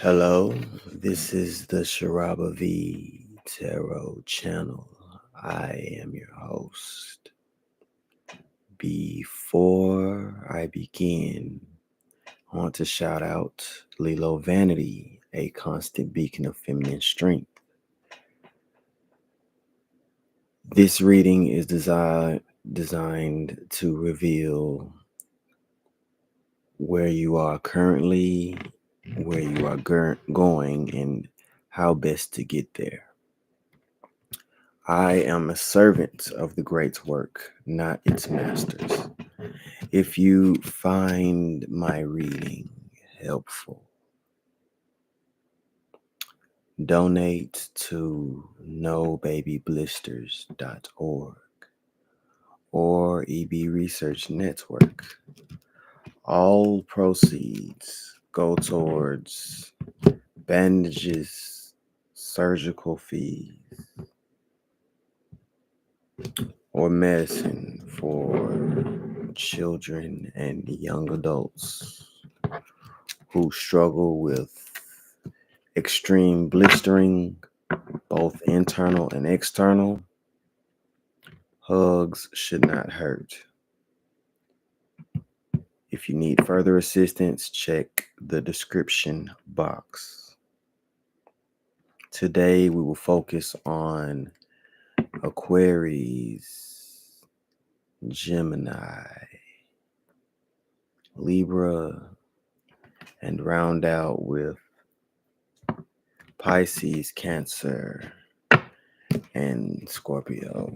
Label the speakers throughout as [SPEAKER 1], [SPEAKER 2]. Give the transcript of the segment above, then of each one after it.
[SPEAKER 1] Hello, this is the Sharaba V Tarot channel. I am your host. Before I begin, I want to shout out Lilo Vanity, a constant beacon of feminine strength. This reading is designed to reveal where you are currently, where you are going, and how best to get there. I am a servant of the great work, not its masters. If you find my reading helpful, donate to nobabyblisters.org or EB Research Network. All proceeds go towards bandages, surgical fees, or medicine for children and young adults who struggle with extreme blistering, both internal and external. Hugs should not hurt. If you need further assistance, check the description box. Today we will focus on Aquariues, Gemini, Libra, and round out with Pisces, Cancer, and Scorpio.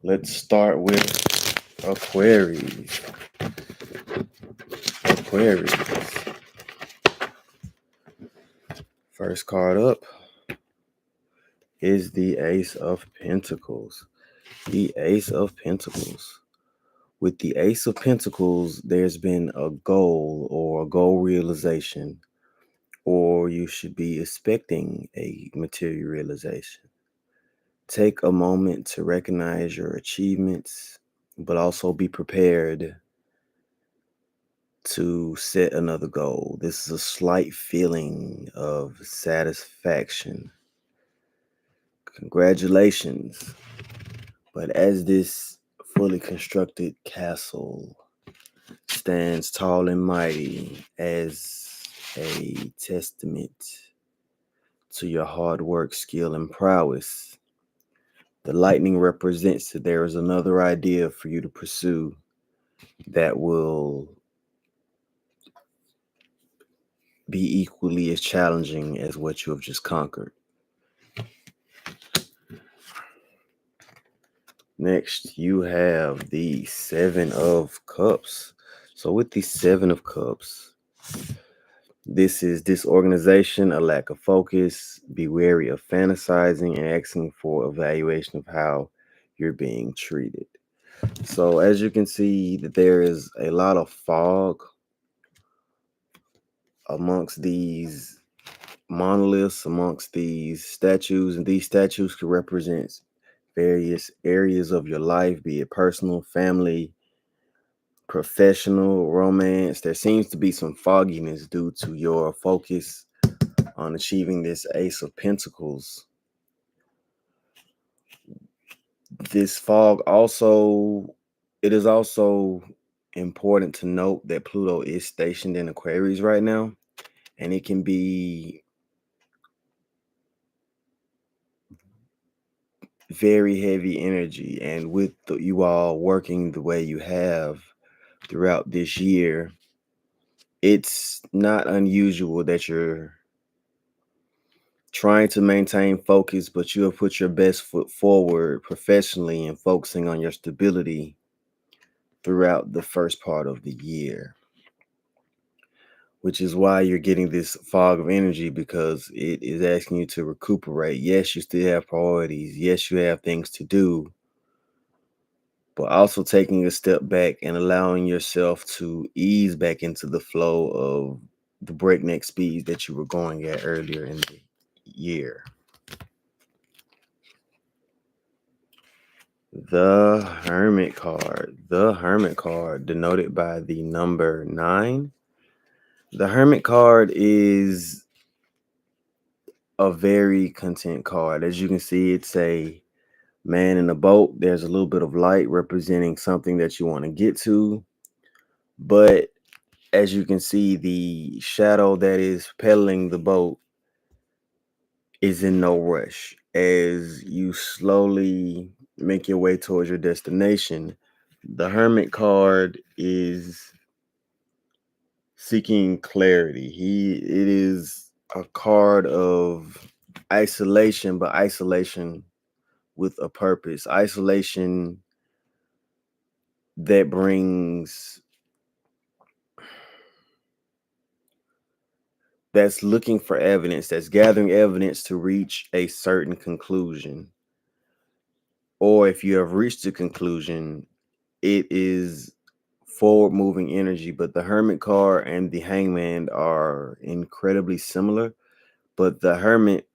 [SPEAKER 1] Let's start with Aquarius. First card up is the Ace of Pentacles. The Ace of Pentacles. With the Ace of Pentacles, there's been a goal or a goal realization, or you should be expecting a material realization. Take a moment to recognize your achievements, but also be prepared to set another goal. This is a slight feeling of satisfaction. Congratulations. But as this fully constructed castle stands tall and mighty as a testament to your hard work, skill, and prowess, the lightning represents that there is another idea for you to pursue that will be equally as challenging as what you have just conquered. Next, you have the Seven of Cups. So with the Seven of Cups, this is disorganization, a lack of focus. Be wary of fantasizing and asking for evaluation of how you're being treated. So as you can see, that there is a lot of fog amongst these monoliths, amongst these statues, and these statues could represent various areas of your life, be it personal, family, professional, romance. There seems to be some fogginess due to your focus on achieving this Ace of Pentacles. This fog also, it is also important to note that Pluto is stationed in Aquarius right now, and it can be very heavy energy. And with you all working the way you have throughout this year, it's not unusual that you're trying to maintain focus, but you have put your best foot forward professionally and focusing on your stability throughout the first part of the year, which is why you're getting this fog of energy, because it is asking you to recuperate. Yes, you still have priorities. Yes, you have things to do, but also taking a step back and allowing yourself to ease back into the flow of the breakneck speeds that you were going at earlier in the year. The Hermit card. The Hermit card, denoted by the number 9. The Hermit card is a very content card. As you can see, it's a man in a boat. There's a little bit of light representing something that you want to get to. But as you can see, the shadow that is pedaling the boat is in no rush. As you slowly make your way towards your destination, the Hermit card is seeking clarity. It is a card of isolation, but isolation with a purpose. Isolation that brings that's looking for evidence, that's gathering evidence to reach a certain conclusion. Or if you have reached a conclusion, it is forward moving energy. But the Hermit card and the Hangman are incredibly similar, but the Hermit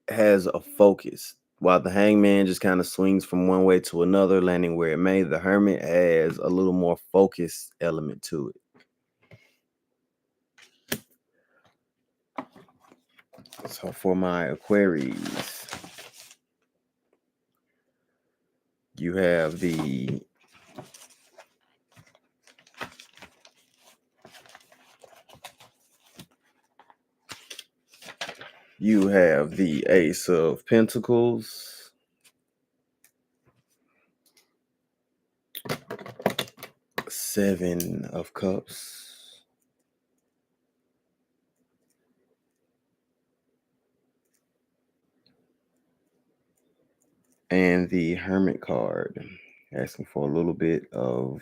[SPEAKER 1] has a focus, while the Hangman just kind of swings from one way to another, landing where it may. The Hermit has a little more focus element to it. So for my Aquarius, you have the Ace of Pentacles, Seven of Cups, and the Hermit card, asking for a little bit of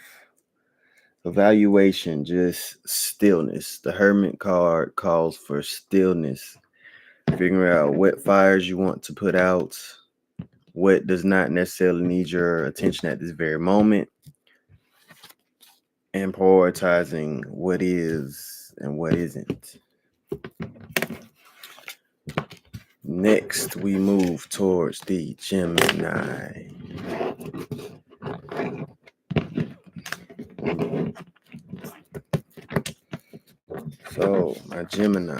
[SPEAKER 1] evaluation, just stillness. The Hermit card calls for stillness, figuring out what fires you want to put out, what does not necessarily need your attention at this very moment, and prioritizing what is and what isn't. Next, we move towards the Gemini. So, my Gemini.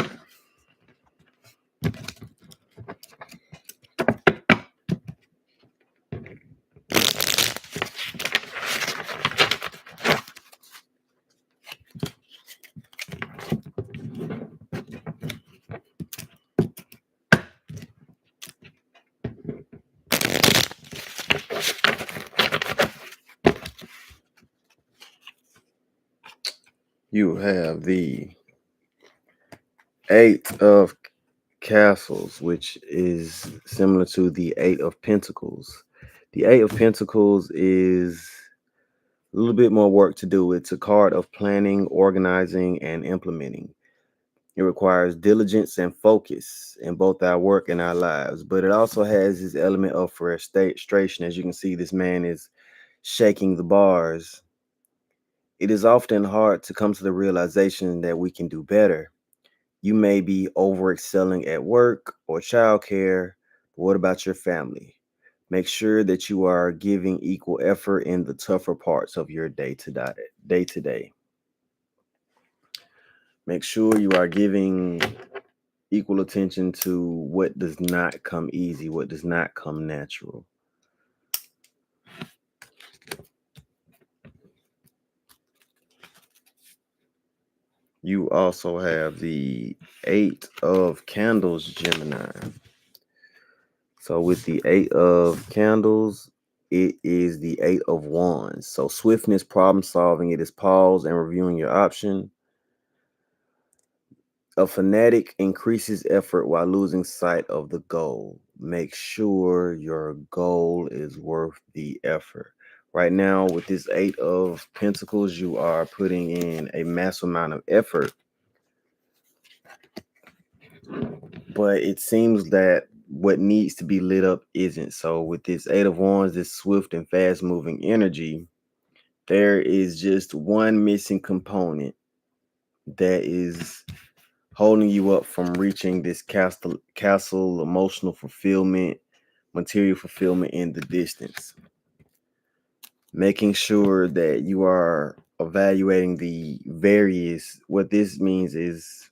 [SPEAKER 1] You have the Eight of Castles, which is similar to the Eight of Pentacles. The Eight of Pentacles is a little bit more work to do. It's a card of planning, organizing, and implementing. It requires diligence and focus in both our work and our lives, but it also has this element of frustration. As you can see, this man is shaking the bars. It is often hard to come to the realization that we can do better. You may be over excelling at work or childcare, but what about your family? Make sure that you are giving equal effort in the tougher parts of your day to day. Make sure you are giving equal attention to what does not come easy, what does not come natural. You also have the Eight of Candles, Gemini. So with the Eight of Candles, it is the Eight of Wands. So swiftness, problem solving, it is pause and reviewing your option. A fanatic increases effort while losing sight of the goal. Make sure your goal is worth the effort. Right now, with this Eight of Pentacles, you are putting in a massive amount of effort, but it seems that what needs to be lit up isn't. So with this Eight of Wands, this swift and fast moving energy, there is just one missing component, that is holding you up from reaching this castle emotional fulfillment, material fulfillment in the distance. Making sure that you are evaluating the various, what this means is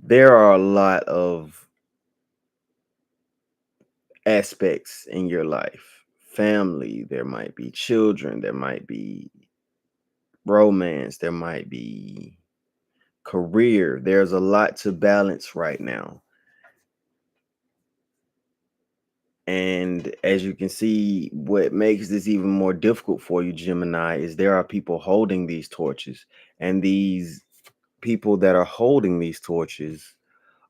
[SPEAKER 1] there are a lot of aspects in your life. Family, there might be children, there might be romance, there might be career. There's a lot to balance right now. And as you can see, what makes this even more difficult for you, Gemini, is there are people holding these torches. And these people that are holding these torches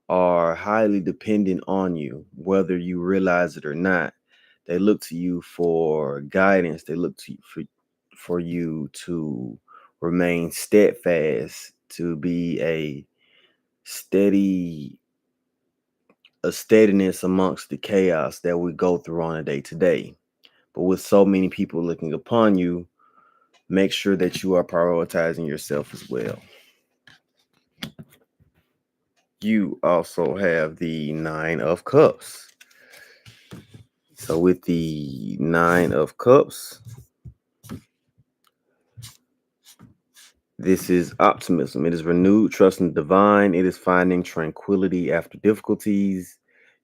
[SPEAKER 1] are highly dependent on you, whether you realize it or not. They look to you for guidance. They look to you for you to remain steadfast, to be steady a steadiness amongst the chaos that we go through on a day to day. But with so many people looking upon you, make sure that you are prioritizing yourself as well. You also have the Nine of Cups. So with the Nine of Cups, this is optimism. It is renewed trust in the divine. It is finding tranquility after difficulties.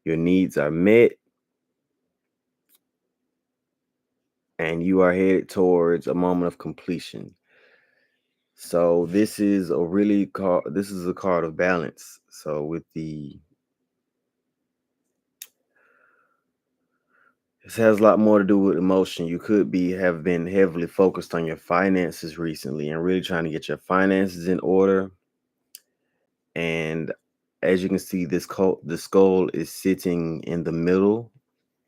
[SPEAKER 1] Your needs are met, and you are headed towards a moment of completion. So this is this is a card of balance. So with this has a lot more to do with emotion. You could have been heavily focused on your finances recently and really trying to get your finances in order. And as you can see, the skull is sitting in the middle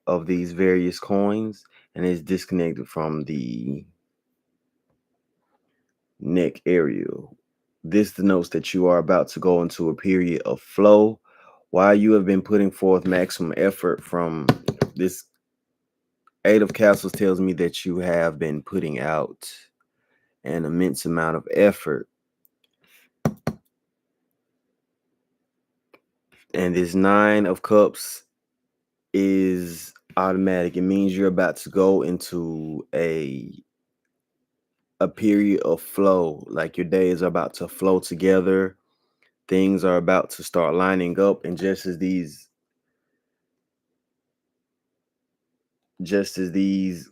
[SPEAKER 1] of these various coins and is disconnected from the neck area. This denotes that you are about to go into a period of flow. While you have been putting forth maximum effort from this Eight of Castles tells me that you have been putting out an immense amount of effort. And this Nine of Cups is automatic. It means you're about to go into a period of flow. Like your days are about to flow together. Things are about to start lining up. And just as these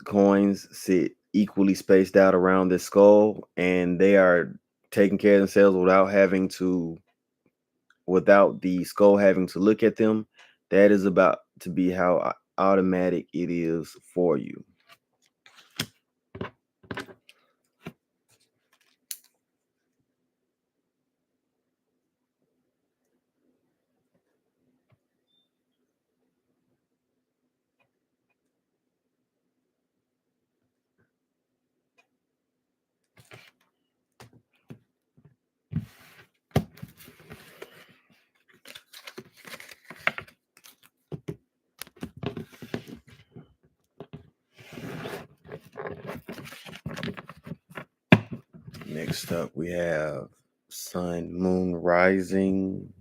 [SPEAKER 1] coins sit equally spaced out around this skull, and they are taking care of themselves without the skull having to look at them, that is about to be how automatic it is for you. Next up, we have Sun, Moon, Rising,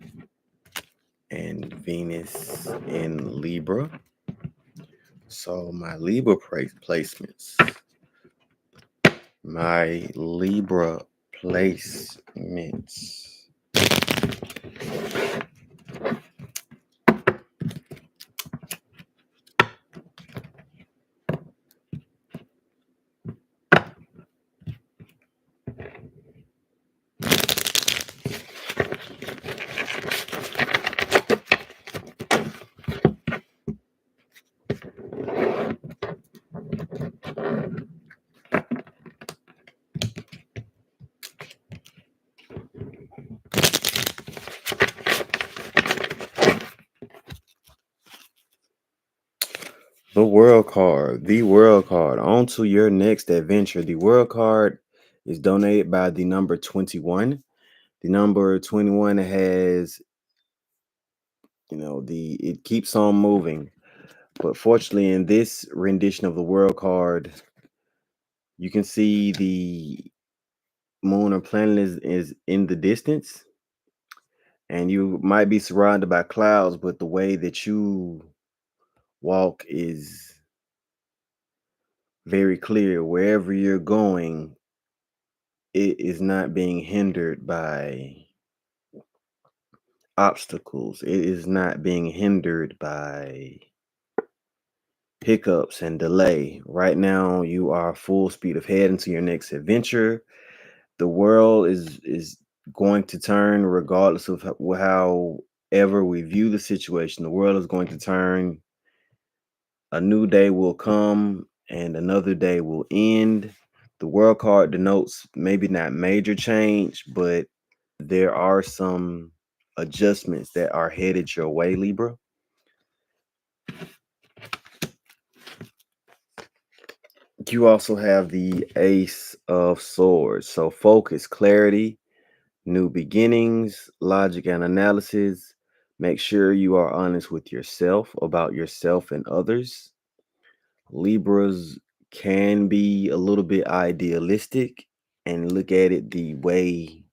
[SPEAKER 1] and Venus in Libra. So my Libra placements. My Libra placements. The World card. The World card. On to your next adventure. The World card is donated by the number 21. The number 21 has, it keeps on moving. But fortunately, in this rendition of the World card, you can see moon or planet is in the distance, and you might be surrounded by clouds, but the way that you walk is very clear. Wherever you're going, it is not being hindered by obstacles. It is not being hindered by hiccups and delay. Right now, you are full speed ahead into your next adventure. The world is going to turn regardless of however we view the situation. The world is going to turn. A new day will come and another day will end. The world card denotes maybe not major change, but there are some adjustments that are headed your way, Libra. You also have the Ace of Swords. So focus, clarity, new beginnings, logic, and analysis. Make sure you are honest with yourself about yourself and others. Libras can be a little bit idealistic and look at it the way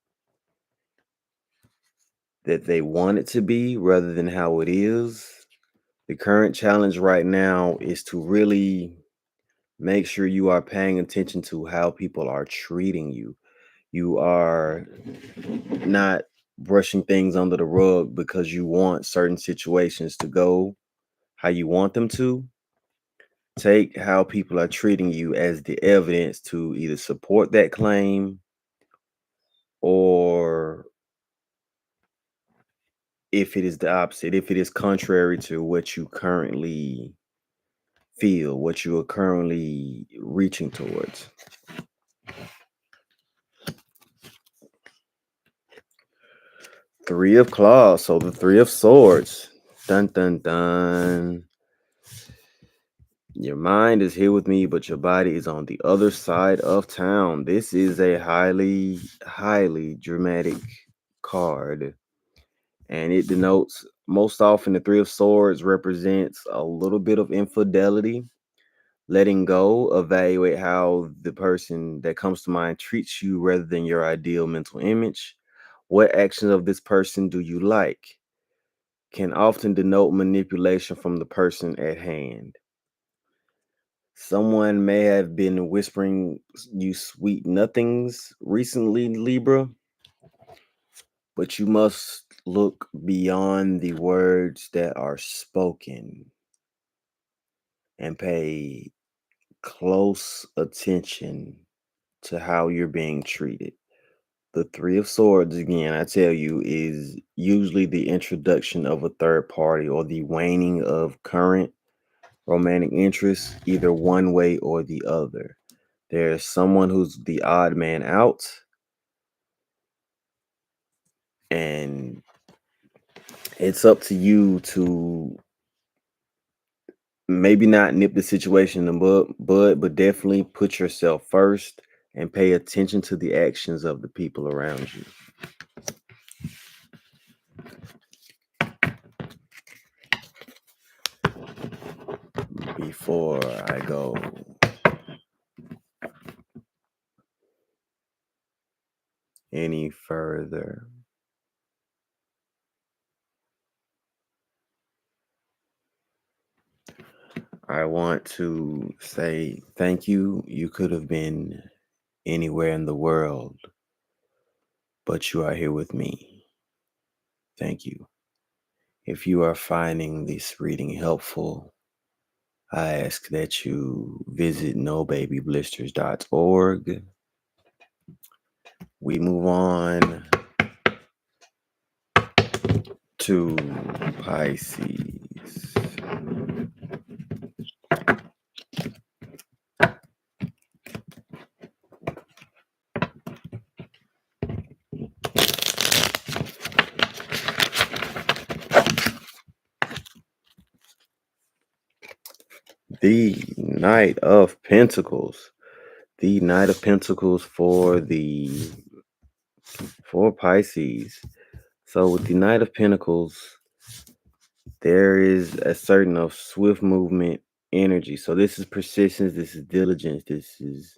[SPEAKER 1] that they want it to be rather than how it is. The current challenge right now is to really make sure you are paying attention to how people are treating you. You are not brushing things under the rug because you want certain situations to go how you want them to. Take how people are treating you as the evidence to either support that claim or if it is the opposite, if it is contrary to what you currently feel, what you are currently reaching towards. Three of claws. So the three of swords. Dun dun dun. Your mind is here with me, but your body is on the other side of town. This is a highly, highly dramatic card. And it denotes most often the three of swords represents a little bit of infidelity, letting go, evaluate how the person that comes to mind treats you rather than your ideal mental image. What actions of this person do you like? Can often denote manipulation from the person at hand. Someone may have been whispering you sweet nothings recently, Libra, but you must look beyond the words that are spoken and pay close attention to how you're being treated. The Three of Swords, again, I tell you, is usually the introduction of a third party or the waning of current romantic interest, either one way or the other. There's someone who's the odd man out, and it's up to you to maybe not nip the situation in the bud, but definitely put yourself first and pay attention to the actions of the people around you. Before I go any further, I want to say thank you. You could have been anywhere in the world, but you are here with me. Thank you. If you are finding this reading helpful, I ask that you visit nobabyblisters.org. We move on to Pisces. The Knight of Pentacles. The Knight of Pentacles for Pisces. So with the Knight of Pentacles, there is a certain of swift movement energy. So this is persistence, this is diligence, this is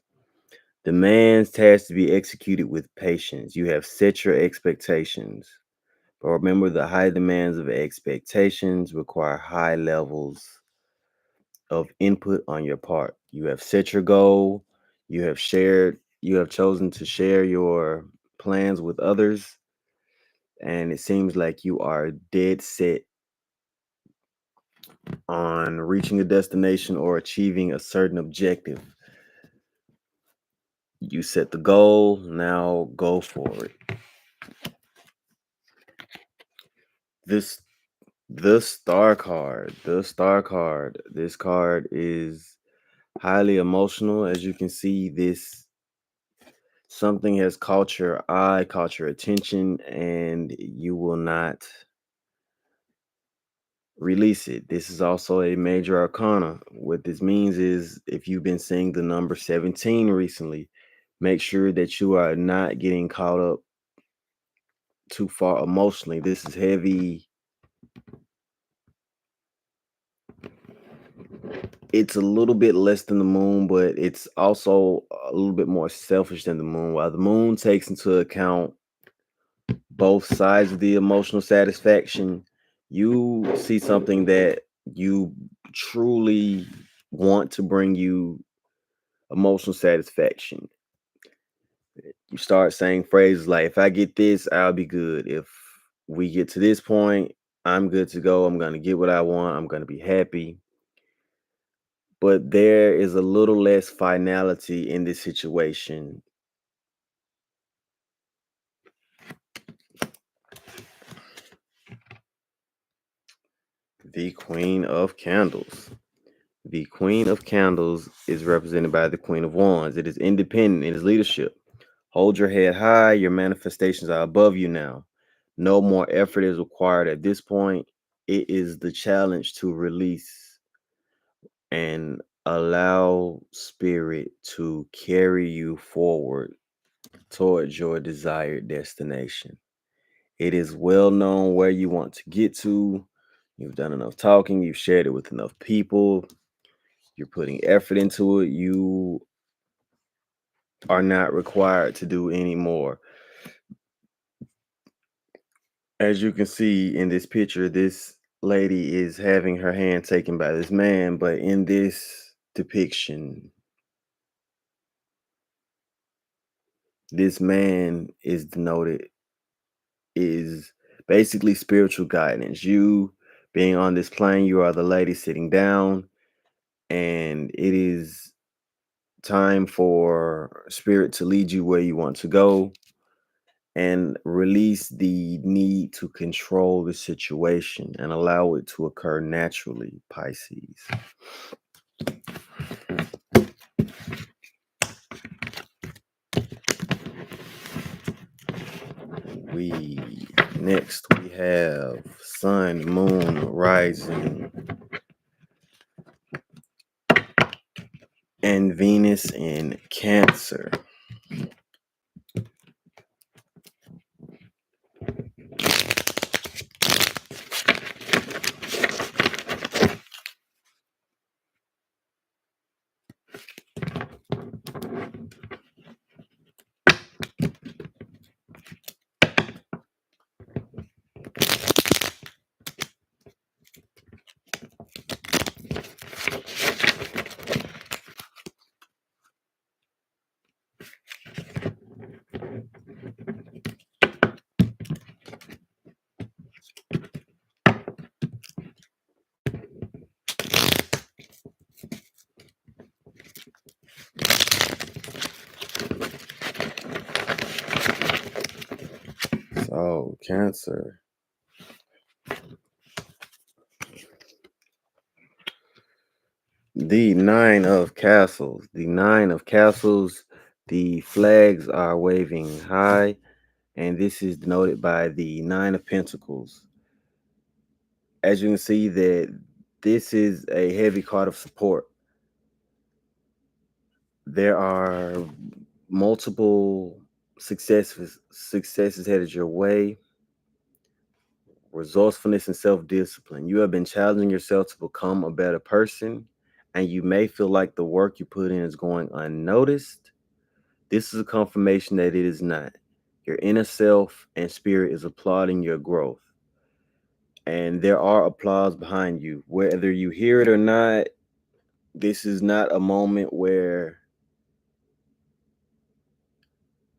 [SPEAKER 1] Demands task to be executed with patience. You have set your expectations. But remember, the high demands of expectations require high levels of input on your part. You have set your goal, you have chosen to share your plans with others, and it seems like you are dead set on reaching a destination or achieving a certain objective. You set the goal, now go for it. This this card is highly emotional. As you can see, this something has caught your eye, caught your attention, and you will not release it. This is also a major arcana. What this means is if you've been seeing the number 17 recently, make sure that you are not getting caught up too far emotionally. This is heavy. It's a little bit less than the moon, but it's also a little bit more selfish than the moon. While the moon takes into account both sides of the emotional satisfaction, you see something that you truly want to bring you emotional satisfaction. You start saying phrases like, if I get this, I'll be good. If we get to this point, I'm good to go. I'm going to get what I want. I'm going to be happy. But there is a little less finality in this situation. The Queen of Candles. The Queen of Candles is represented by the Queen of Wands. It is independent, it is leadership. Hold your head high. Your manifestations are above you now. No more effort is required at this point. It is the challenge to release and allow spirit to carry you forward towards your desired destination. It is well known where you want to get to. You've done enough talking, you've shared it with enough people, you're putting effort into it. You are not required to do any more. As you can see in this picture, this lady is having her hand taken by this man, but in this depiction, this man is denoted is basically spiritual guidance. You being on this plane, you are the lady sitting down, and it is time for spirit to lead you where you want to go and release the need to control the situation and allow it to occur naturally, Pisces. We next we have Sun, Moon, Rising, and Venus in Cancer. So Cancer. The Nine of Castles. The Nine of Castles. The flags are waving high, and this is denoted by the Nine of Pentacles. As you can see, that this is a heavy card of support. There are multiple successes headed your way. Resourcefulness and self-discipline. You have been challenging yourself to become a better person, and you may feel like the work you put in is going unnoticed, This is a confirmation that it is not. Your inner self and spirit is applauding your growth. And there are applause behind you. Whether you hear it or not, this is not a moment where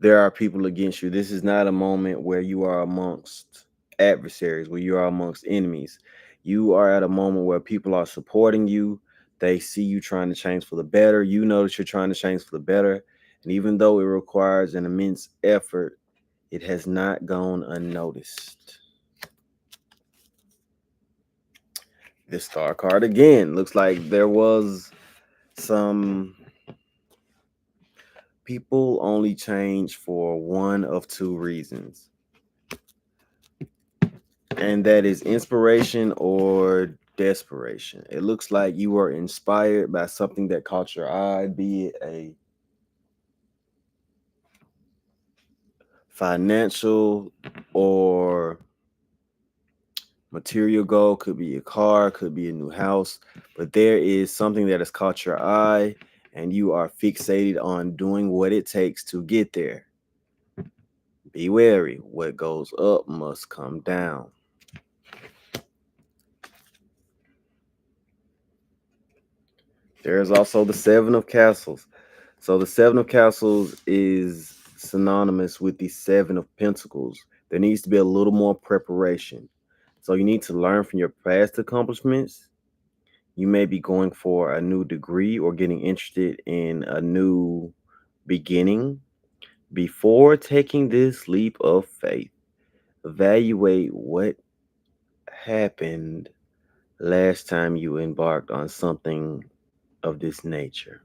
[SPEAKER 1] there are people against you. This is not a moment where you are amongst adversaries, where you are amongst enemies. You are at a moment where people are supporting you. They see you trying to change for the better. You know that you're trying to change for the better. And even though it requires an immense effort, it has not gone unnoticed. The star card again looks like there was some people only change for one of two reasons. And that is inspiration or desperation. It looks like you were inspired by something that caught your eye, be it a financial or material goal, could be a car, could be a new house, but there is something that has caught your eye and you are fixated on doing what it takes to get there. Be wary, what goes up must come down. There's also the Seven of Castles. So the Seven of Castles is synonymous with the Seven of Pentacles. There needs to be a little more preparation. So you need to learn from your past accomplishments. You may be going for a new degree or getting interested in a new beginning. Before taking this leap of faith, evaluate what happened last time you embarked on something of this nature.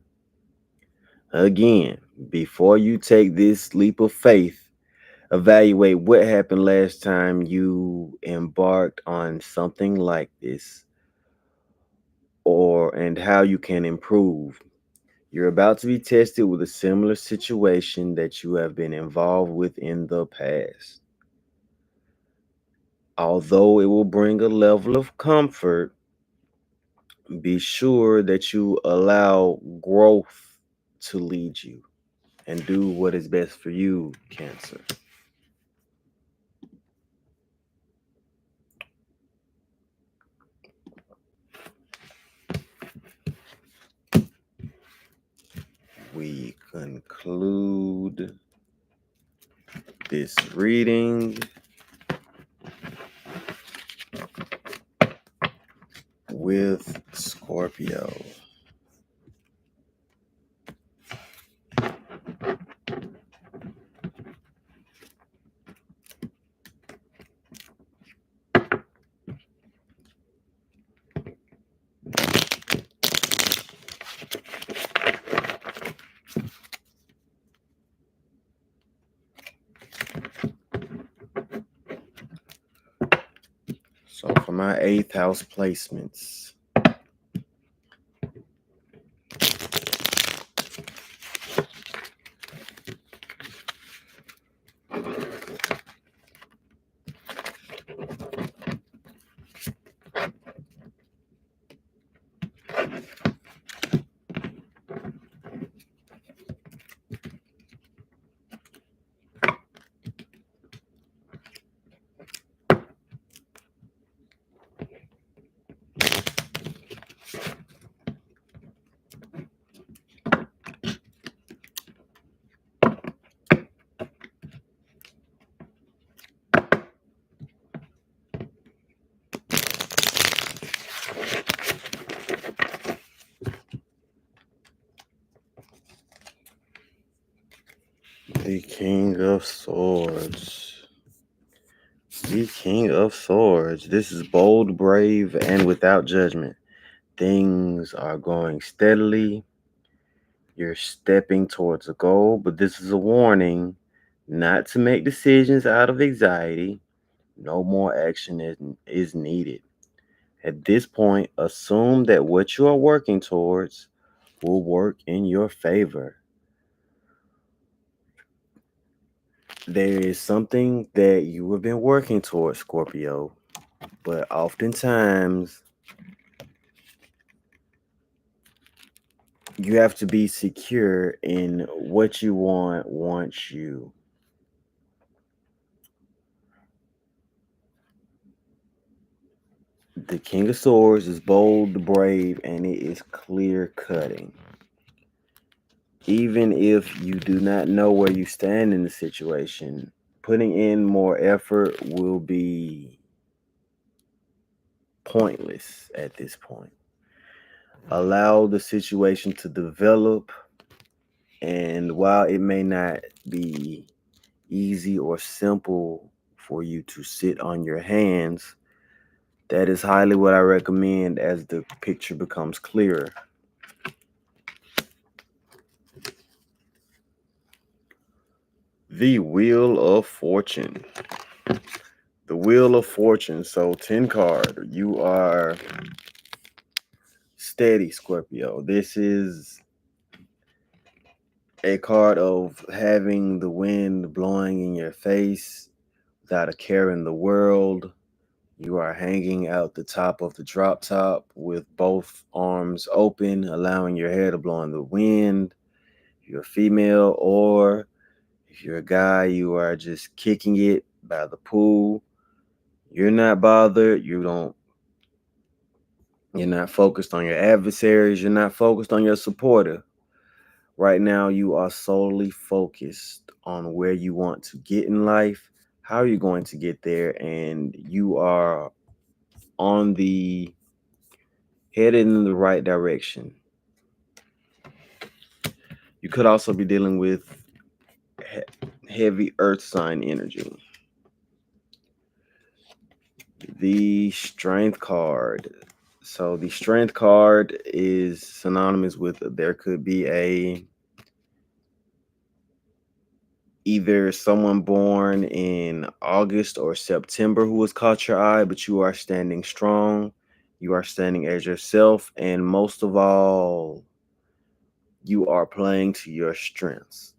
[SPEAKER 1] Again, before you take this leap of faith, evaluate what happened last time you embarked on something like this and how you can improve. You're about to be tested with a similar situation that you have been involved with in the past. Although it will bring a level of comfort, be sure that you allow growth to lead you and do what is best for you, Cancer. We conclude this reading with Scorpio. So for my 8th house placements, the King of Swords. The King of Swords. This is bold, brave, and without judgment. Things are going steadily. You're stepping towards a goal, but this is a warning not to make decisions out of anxiety. No more action is needed. At this point, assume that what you are working towards will work in your favor. There is something that you have been working towards, Scorpio, but oftentimes You have to be secure in what you wants you. The King of Swords is bold, brave, and it is clear cutting. Even if you do not know where you stand in the situation, putting in more effort will be pointless at this point. Allow the situation to develop, and while it may not be easy or simple for you to sit on your hands, that is highly what I recommend as the picture becomes clearer. The Wheel of Fortune. The Wheel of Fortune. So 10 card. You are steady, Scorpio. This is a card of having the wind blowing in your face without a care in the world. You are hanging out the top of the drop top with both arms open, allowing your hair to blow in the wind. If you're a female, or if you're a guy, you are just kicking it by the pool. You're not bothered. You're not focused on your adversaries. You're not focused on your supporter. Right now, you are solely focused on where you want to get in life, how you're going to get there, and you are on the headed in the right direction. You could also be dealing with heavy earth sign energy. The Strength card. So the Strength card is synonymous with there could be either someone born in August or September who has caught your eye, but you are standing strong. You are standing as yourself, and most of all, you are playing to your strengths.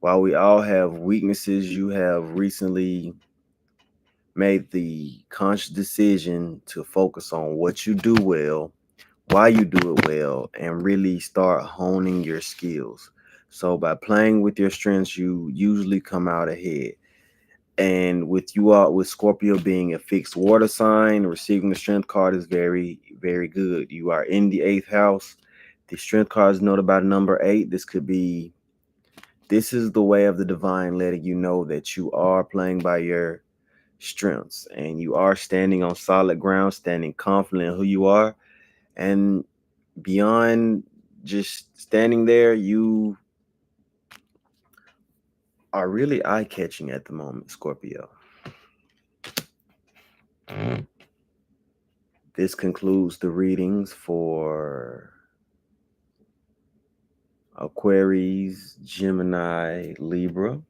[SPEAKER 1] While we all have weaknesses, you have recently made the conscious decision to focus on what you do well, why you do it well, and really start honing your skills. So by playing with your strengths, you usually come out ahead. And with you all, with Scorpio being a fixed water sign, receiving the strength card is very, very good. You are in the 8th house. The strength card is noted by number 8. This is the way of the divine letting you know that you are playing by your strengths and you are standing on solid ground, standing confident in who you are. And beyond just standing there, you are really eye-catching at the moment, Scorpio. This concludes the readings for Aquarius, Gemini, Libra,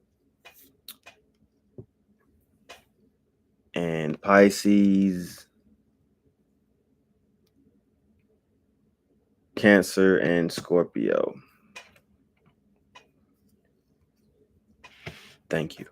[SPEAKER 1] and Pisces, Cancer, and Scorpio. Thank you.